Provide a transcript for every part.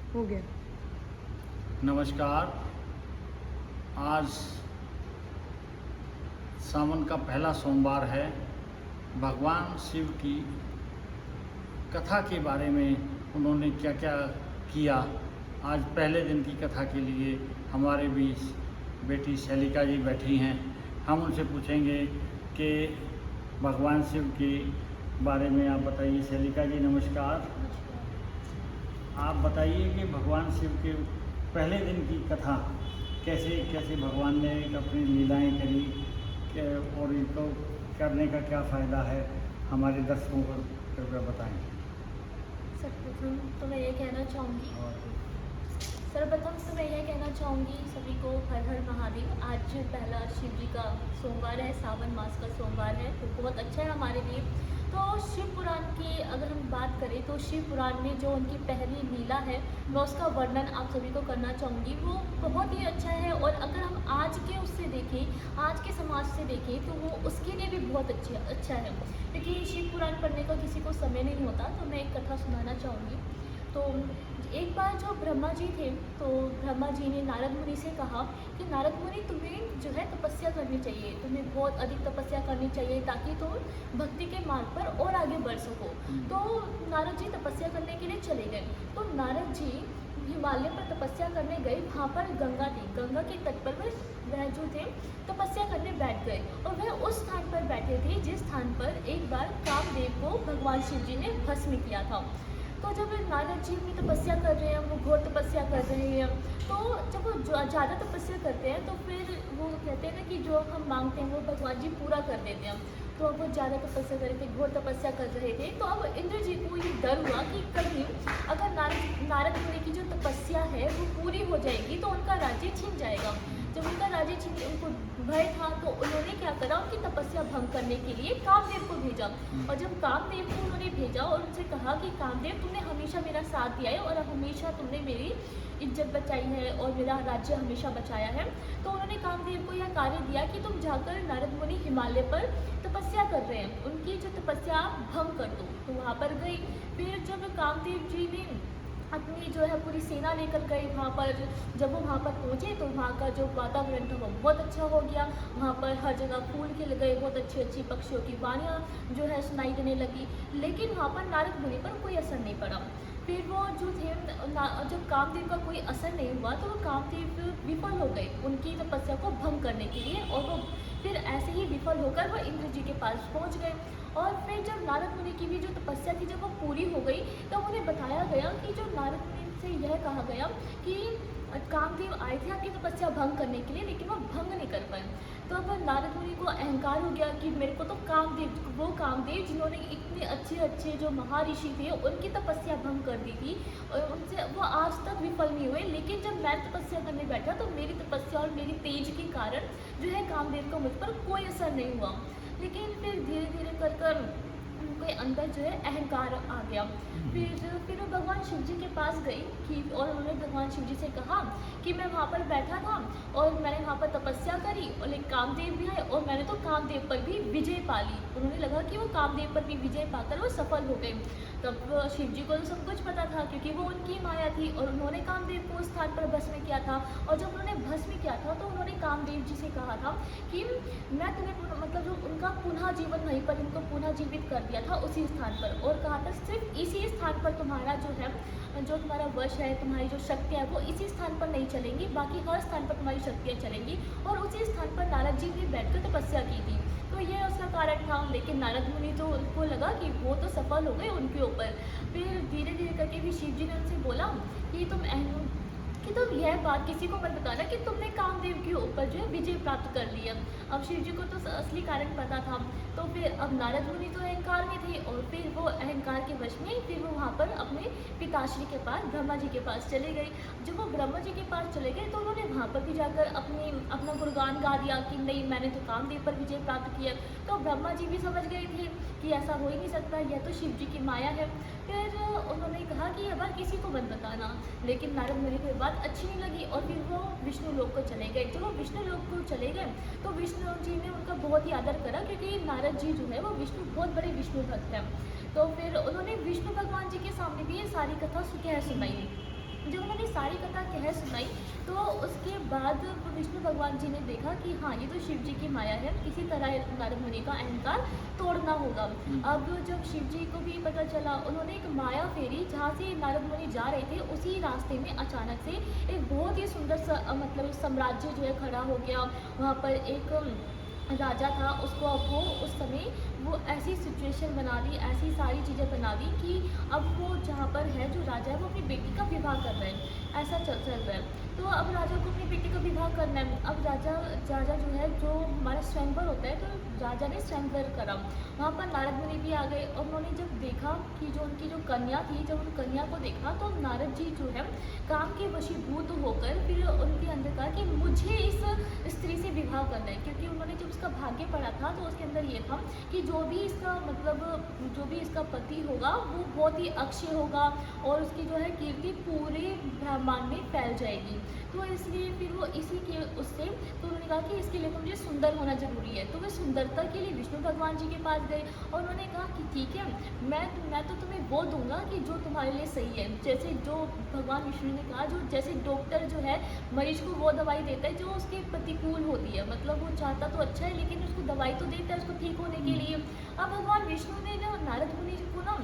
हो गया। नमस्कार। आज सावन का पहला सोमवार है। भगवान शिव की कथा के बारे में उन्होंने क्या क्या किया, आज पहले दिन की कथा के लिए हमारे बीच बेटी शैलिका जी बैठी हैं। हम उनसे पूछेंगे कि भगवान शिव के बारे में आप बताइए। शैलिका जी नमस्कार। आप बताइए कि भगवान शिव के पहले दिन की कथा कैसे कैसे भगवान ने अपनी लीलाएं करी और इनको करने का क्या फ़ायदा है, हमारे दर्शकों को कृपया बताएं। सर्वप्रथम तो मैं ये कहना चाहूँगी सभी को हर हर महादेव। आज पहला शिव जी का सोमवार है, सावन मास का सोमवार है, तो बहुत अच्छा है हमारे लिए। तो शिव पुराण की अगर हम बात करें तो शिव पुराण में जो उनकी पहली लीला है मैं उसका वर्णन आप सभी को करना चाहूँगी। वो बहुत ही अच्छा है और अगर हम आज के उससे देखें, आज के समाज से देखें तो वो उसके लिए भी बहुत अच्छा है, क्योंकि शिव पुराण पढ़ने का किसी को समय नहीं होता। तो मैं एक कथा सुनाना चाहूँगी। तो एक बार जो ब्रह्मा जी थे, तो ब्रह्मा जी ने नारद मुनि से कहा कि नारद मुनि तुम्हें जो है तपस्या करनी चाहिए, तुम्हें बहुत अधिक तपस्या करनी चाहिए ताकि तुम भक्ति के मार्ग पर और आगे बढ़ सको। तो नारद जी तपस्या करने के लिए चले गए। तो नारद जी हिमालय पर तपस्या करने गए। वहाँ पर गंगा थी, गंगा के तट पर वह जो थे तपस्या करने बैठ गए और वह उस स्थान पर बैठे थे जिस स्थान पर एक बार कामदेव को भगवान शिव जी ने भस्म किया था। तो जब नारद जी अपनी तपस्या कर रहे हैं, वो घोर तपस्या कर रहे हैं, तो जब वो ज़्यादा तपस्या करते हैं तो फिर वो कहते हैं ना कि जो हम मांगते हैं वो भगवान जी पूरा कर देते हैं। तो अब वो ज़्यादा तपस्या कर रहे थे, घोर तपस्या कर रहे थे। तो अब इंद्र जी को ये डर हुआ कि कहीं अगर नारद मुनि की जो तपस्या है वो पूरी हो जाएगी तो उनका राज्य छिन जाएगा। जब उनका राज्य छिन, उनको भय था, तो उन्होंने क्या करा, उनकी तपस्या भंग करने के लिए कामदेव को भेजा। और जब कामदेव को उन्होंने भेजा और उनसे कहा कि कामदेव तुमने हमेशा मेरा साथ दिया है और हमेशा तुमने मेरी इज्जत बचाई है और मेरा राज्य हमेशा बचाया है, तो उन्होंने कामदेव को यह कार्य दिया कि तुम जाकर नारद मुनि हिमालय पर तपस्या कर रहे हैं, उनकी जो तपस्या भंग कर दो। तो वहाँ पर गई। फिर जब कामदेव जी ने अपनी जो है पूरी सेना लेकर गए वहाँ पर, जब वो वहाँ पर पहुँचे तो वहाँ का जो वातावरण था वो बहुत अच्छा हो गया। वहाँ पर हर जगह फूल खिल गए, बहुत अच्छी अच्छी पक्षियों की वाणियाँ जो है सुनाई देने लगी। लेकिन वहाँ पर नारद मुनि पर कोई असर नहीं पड़ा। फिर वो जो थे जब कामदेव का कोई असर नहीं हुआ तो वो कामदेव विफल हो गए उनकी तपस्या को भंग करने के लिए, और वो फिर ऐसे ही विफल होकर वो इंद्र जी के पास पहुँच गए। और फिर जब नारद मुनि की भी जो तपस्या थी जब वो पूरी हो गई तब उन्हें बताया गया कि जो नारद मुनि से यह कहा गया कि कामदेव आए थे आपकी तपस्या भंग करने के लिए, लेकिन वो भंग नहीं कर पाए। तो अब नारद मुनि को अहंकार हो गया कि मेरे को तो वो कामदेव जिन्होंने इतने अच्छे अच्छे जो महर्षि थे उनकी तपस्या भंग कर दी थी और उनसे वो आज तक विफल नहीं हुए, लेकिन जब मैं तपस्या करने बैठा तो मेरी तपस्या और मेरी तेज के कारण जो है कामदेव का मुझ पर कोई असर नहीं हुआ। लेकिन फिर धीरे धीरे कर उनके अंदर जो है अहंकार आ गया। फिर वो भगवान शिव जी के पास गई कि और उन्होंने भगवान शिव जी से कहा कि मैं वहाँ पर बैठा था और मैंने वहाँ पर तपस्या करी और एक कामदेव भी आए और मैंने तो कामदेव पर भी विजय पा ली। उन्होंने लगा कि वो कामदेव पर भी विजय पाकर वो सफल हो गए। तब शिव जी को तो सब कुछ पता था क्योंकि वो उनकी माया थी और उन्होंने कामदेव को उस स्थान पर भस्म किया था। और जब उन्होंने भस्म किया था तो उन्होंने कामदेव जी से कहा था कि मैं तुम्हें मतलब जो उनका पुनः जीवन वहीं पर इनको पुनः जीवित कर दिया था उसी स्थान पर, और कहा था सिर्फ इसी स्थान पर तुम्हारा जो है जो तुम्हारा वश है, तुम्हारी जो शक्तियाँ है वो इसी स्थान पर नहीं चलेंगी, बाकी हर स्थान पर तुम्हारी शक्तियाँ चलेंगी। और उसी स्थान पर नारद जी ने बैठकर तपस्या की थी। तो ये उसका कारण था। लेकिन नारद मुनि तो उनको लगा कि वो तो सफल हो गए उनके ऊपर। फिर धीरे धीरे करके भी शिव जी ने उनसे बोला कि तुम यह बात किसी को मत बताना कि तुमने कामदेव के ऊपर जो है विजय प्राप्त कर लिया। अब शिव जी को तो असली कारण पता था। तो फिर अब नारद मुनि तो अहंकार में थे और फिर वो अहंकार के वश में फिर वो वहाँ पर अपने पिताश्री के पास ब्रह्मा जी के पास चले गए। जब वो ब्रह्मा जी के पास चले गए तो उन्होंने वहाँ पर भी जाकर अपना गुणगान गा दिया कि नहीं मैंने तो कामदेव पर विजय प्राप्त किया। तो ब्रह्मा जी भी समझ गए थे कि ऐसा हो ही नहीं सकता, यह तो शिव जी की माया है। फिर उन्होंने कहा कि यह बात किसी को मत बताना। लेकिन नारद मुनि को ये बात अच्छी नहीं लगी और फिर वो विष्णु लोक को चले गए। जब वो विष्णु लोक को चले गए तो विष्णु जी ने उनका बहुत ही आदर करा क्योंकि नारद जी जो है वो बहुत बड़े विष्णु भक्त हैं। तो फिर उन्होंने विष्णु भगवान जी के सामने भी ये सारी कथा कह सुनाई। जब उन्होंने सारी कथा कह सुनाई तो उसके बाद विष्णु भगवान जी ने देखा कि हाँ, ये तो शिव जी की माया है, किसी तरह नारद मुनि का अहंकार तोड़ना होगा। अब जब शिव जी को भी पता चला, उन्होंने एक माया फेरी, जहाँ से नारद मुनि जा रहे थे उसी रास्ते में अचानक से एक बहुत ही सुंदर मतलब साम्राज्य जो है खड़ा हो गया। वहाँ पर एक राजा था, उसको अब वो उस समय वो ऐसी सिचुएशन बना दी, ऐसी सारी चीज़ें बना दी कि अब वो जहाँ पर है, जो राजा है वो अपनी बेटी का विवाह कर रहे हैं, ऐसा चल रहा है। तो अब राजा को अपनी बेटी का विवाह करना है। अब राजा जो है, जो हमारा स्वयंवर होता है, तो राजा ने स्वयंवर करा। वहाँ पर नारद मुनि भी आ गए और उन्होंने जब देखा कि जो उनकी जो कन्या थी, जब उन कन्या को देखा तो नारद जी जो है काम के वशीभूत होकर फिर उनके अंदर कहा कि मुझे इस स्त्री से विवाह करना है, क्योंकि उन्होंने जब उसका भाग्य पढ़ा था तो उसके अंदर ये था कि जो भी इसका मतलब जो भी इसका पति होगा वो बहुत ही अक्षय होगा और उसकी जो है कीर्ति पूरे ब्रह्मांड में फैल जाएगी। तो इसलिए फिर वो इसी के उससे तो उन्होंने कहा कि इसके लिए तो मुझे सुंदर होना ज़रूरी है। तो वे सुंदरता के लिए विष्णु भगवान जी के पास गए और उन्होंने कहा कि ठीक है, मैं तो तुम्हें वो दूंगा कि जो तुम्हारे लिए सही है। जैसे जो भगवान विष्णु ने कहा, जो जैसे डॉक्टर जो है मरीज को वो दवाई देता है जो उसके प्रतिकूल होती है, मतलब वो चाहता तो अच्छा है लेकिन उसको दवाई तो देता है उसको ठीक होने के लिए। अब भगवान विष्णु ने ना नारद मुनि को ना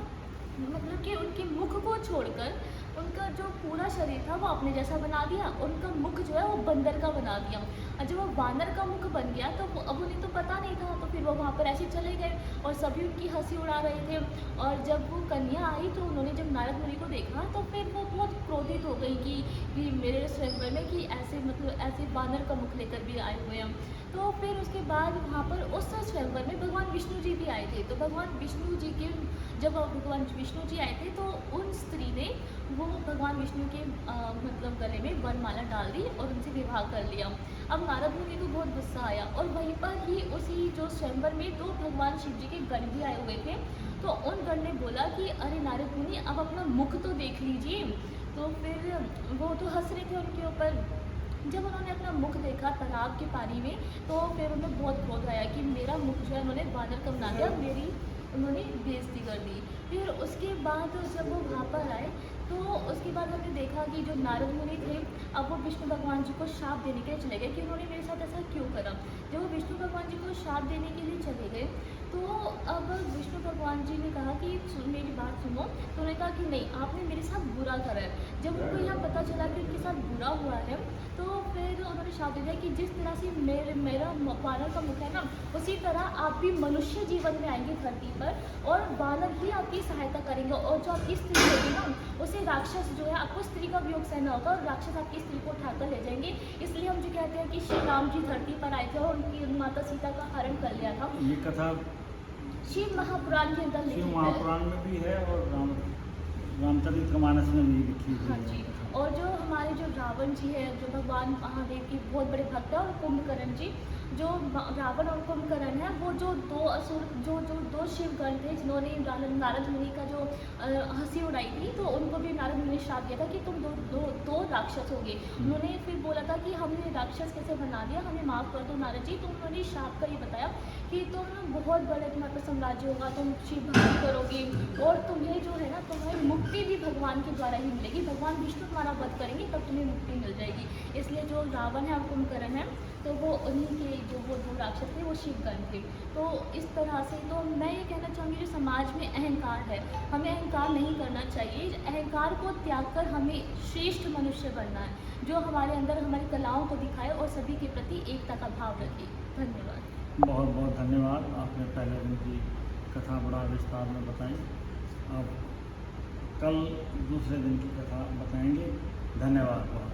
मतलब कि उनके मुख को छोड़कर उनका जो पूरा शरीर था वो अपने जैसा बना दिया, उनका मुख जो है वो बंदर का बना दिया। और जब वो वानर का मुख बन गया तो अब उन्हें तो पता नहीं था, तो फिर वो वहाँ पर ऐसे चले गए और सभी उनकी हंसी उड़ा रहे थे। और जब वो कन्या आई तो उन्होंने जब नारद मुनि को देखा तो फिर वो बहुत क्रोधित हो गई कि मेरे स्वयंवर में कि ऐसे मतलब ऐसे वानर का मुख लेकर भी आए हुए हैं। तो फिर उसके बाद वहाँ पर उस स्वयंवर में भगवान विष्णु जी भी आए थे। तो भगवान विष्णु जी के जब भगवान विष्णु जी आए थे तो उन स्त्री ने वो भगवान विष्णु के मतलब गले में वरमाला डाल दी और उनसे विवाह कर लिया। अब नारद मुनि को बहुत गुस्सा आया और वहीं पर ही उसी जो स्वयंवर में दो भगवान शिव जी के गण भी आए हुए थे। तो उन गण ने बोला कि अरे नारद मुनि, अब अपना मुख तो देख लीजिए। तो फिर वो तो हंस रहे थे उनके ऊपर। जब उन्होंने अपना मुख देखा तालाब के पानी में तो फिर उन्हें बहुत क्रोध आया कि मेरा मुख जो है उन्होंने वानर का बना दिया, मेरी उन्होंने बेइज्जती कर दी। फिर उसके बाद जब वो वहाँ पर आए तो उसके बाद हमने देखा कि जो नारद मुनि थे अब वो विष्णु भगवान जी को शाप देने के लिए चले गए कि उन्होंने मेरे साथ ऐसा क्यों करा। जब वो विष्णु भगवान जी को शाप देने के लिए चले गए तो अब विष्णु भगवान जी ने कहा कि मेरी बात सुनो। तो उन्होंने कहा कि नहीं, आपने मेरे साथ बुरा करा है। जब उनको यह पता चला कि उनके साथ बुरा हुआ है तो फिर उन्होंने शाप दे दिया कि जिस तरह से मेरा वानर का मुख है ना, उसी तरह आप भी मनुष्य जीवन में आएंगे धरती पर और वानर ही आपकी सहायता करेंगे और जो आपकी स्त्री होगी ना उसे राक्षस जो है आपको स्त्री का वियोग सहना होगा और राक्षस आपकी स्त्री को उठाकर ले जाएंगे। इसलिए हम जो कहते हैं कि श्री राम जी धरती पर आए थे और उनकी माता सीता का हरण कर लिया था। ये कथा शिव महापुराण के अंदर शिव लिखी है। महापुराण में भी है और रामचरितमानस में भी लिखी हाँ हुई जी। है। और जो हमारे जो रावण जी है, जो भगवान महादेव के बहुत बड़े भक्त है, और कुंभकर्ण जी, जो रावण और कुंभकर्ण है, वो जो दो असुर जो दो शिवगण थे जिन्होंने नारद मुनि का जो हंसी उड़ाई थी, तो उनको भी नारद मुनि ने श्राप दिया था कि तुम दो राक्षस होगे। उन्होंने फिर बोला था कि हमने राक्षस कैसे बना दिया, हमें माफ़ कर दो नारद जी। तो उन्होंने श्राप कर ये बताया कि तुम बहुत बड़े तुम्हारे पास साम्राज्य होगा, तुम शिव भक्ति करोगे और तुम्हें जो है ना तुम्हें मुक्ति भी भगवान के द्वारा ही मिलेगी, भगवान विष्णु तुम्हारा वध करेंगे तब तुम्हें मुक्ति मिल जाएगी। इसलिए जो रावण है और कुंभकर्ण है तो वो उन्हीं के जो वो दो राक्षस थे वो शिवगण थे। तो इस तरह से तो मैं ये कहना चाहूँगी जो समाज में अहंकार है, हमें अहंकार नहीं करना चाहिए। अहंकार को त्याग कर हमें श्रेष्ठ मनुष्य बनना है, जो हमारे अंदर हमारी कलाओं को दिखाए और सभी के प्रति एकता का भाव रखे। धन्यवाद। बहुत बहुत धन्यवाद। आपने पहले दिन की कथा बड़ा विस्तार में बताई। अब कल दूसरे दिन की कथा बताएंगे। धन्यवाद बहुत।